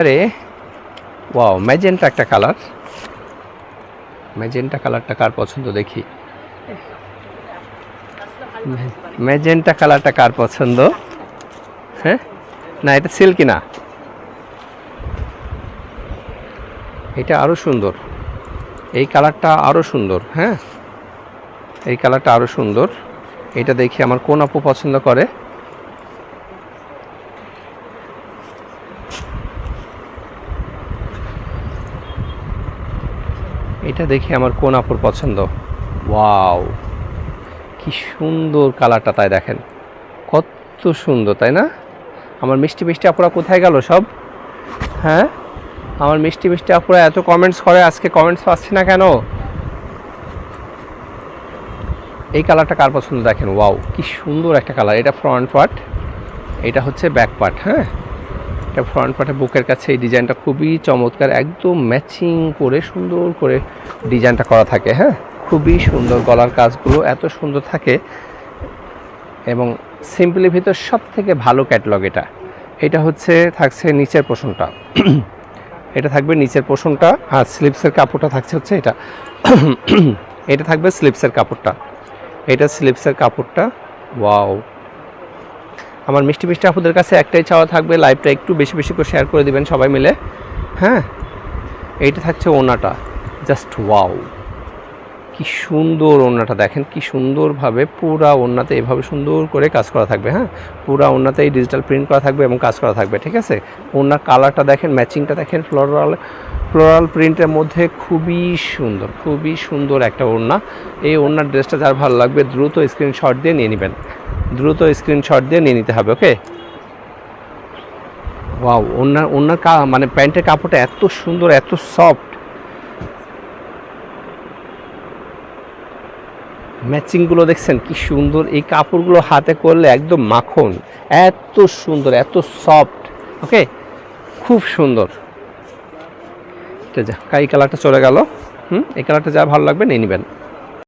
আরে wow, magenta একটা colour. Magenta কালারটা কার পছন্দ দেখি। ম্যাজেন্টা কালারটা কার পছন্দ? হ্যাঁ, না এটা সিল্কি না, এটা আরো সুন্দর। এই কালারটা আরো সুন্দর। হ্যাঁ, এই কালারটা আরো সুন্দর। এটা দেখি আমার কোন আপু পছন্দ করে। এটা দেখি আমার কোন আপুর পছন্দ। ওয়াও, কি সুন্দর কালারটা, তাই দেখেন কত সুন্দর, তাই না? আমার মিষ্টি মিষ্টি আপুরা কোথায় গেল সব? হ্যাঁ, আমার মিষ্টি মিষ্টি আপুরা এত কমেন্টস করে, আজকে কমেন্টস পাচ্ছি না কেন? এই কালারটা কার পছন্দ দেখেন। ওয়াও, কি সুন্দর একটা কালার। এটা ফ্রন্ট পার্ট, এটা হচ্ছে ব্যাক পার্ট। হ্যাঁ, এটা ফ্রন্ট পার্টে বুকের কাছে এই ডিজাইনটা খুবই চমৎকার, একদম ম্যাচিং করে সুন্দর করে ডিজাইনটা করা থাকে। হ্যাঁ, খুবই সুন্দর, গলার কাজগুলো এত সুন্দর থাকে এবং সিম্পলের ভিতর সব থেকে ভালো ক্যাটালগ এটা। এটা হচ্ছে থাকছে নিচের পোর্শনটা, এটা থাকবে নিচের পোর্শনটা, আর স্লিপসের কাপড়টা থাকছে হচ্ছে এটা। এটা থাকবে স্লিপসের কাপড়টা, এটা স্লিপসের কাপড়টা। ওয়াও, আমার মিষ্টি মিষ্টি আপুদের কাছে একটাই চাওয়া থাকবে, লাইভটা একটু বেশি বেশি করে শেয়ার করে দিবেন সবাই মিলে। হ্যাঁ, এইটা থাকছে ওড়নাটা, জাস্ট ওয়াও, কি সুন্দর ওড়নাটা দেখেন, কি সুন্দরভাবে পুরা ওড়নাতে এভাবে সুন্দর করে কাজ করা থাকবে। হ্যাঁ, পুরা ওড়নাতে এই ডিজিটাল প্রিন্ট করা থাকবে এবং কাজ করা থাকবে। ঠিক আছে, ওড়নার কালারটা দেখেন, ম্যাচিংটা দেখেন, ফ্লোরাল প্রিন্টের মধ্যে খুবই সুন্দর, খুবই সুন্দর একটা ওড়না। এই ওড়নার ড্রেসটা যার ভালো লাগবে দ্রুত স্ক্রিনশট দিয়ে নিয়ে নেবেন, দ্রুত স্ক্রিনশট দিয়ে নিয়ে নিতে হবে। ওকে, ওয়াও, ওড়নার মানে প্যান্টের কাপড়টা এত সুন্দর, এত সফট, ম্যাচিংগুলো দেখছেন কি সুন্দর। এই কাপড়গুলো হাতে করলে একদম মাখন, এত সুন্দর, এত সফট। ওকে, খুব সুন্দর। এই কালারটা চলে গেল। এই কালারটা যা ভালো লাগবে নিয়ে নেবেন।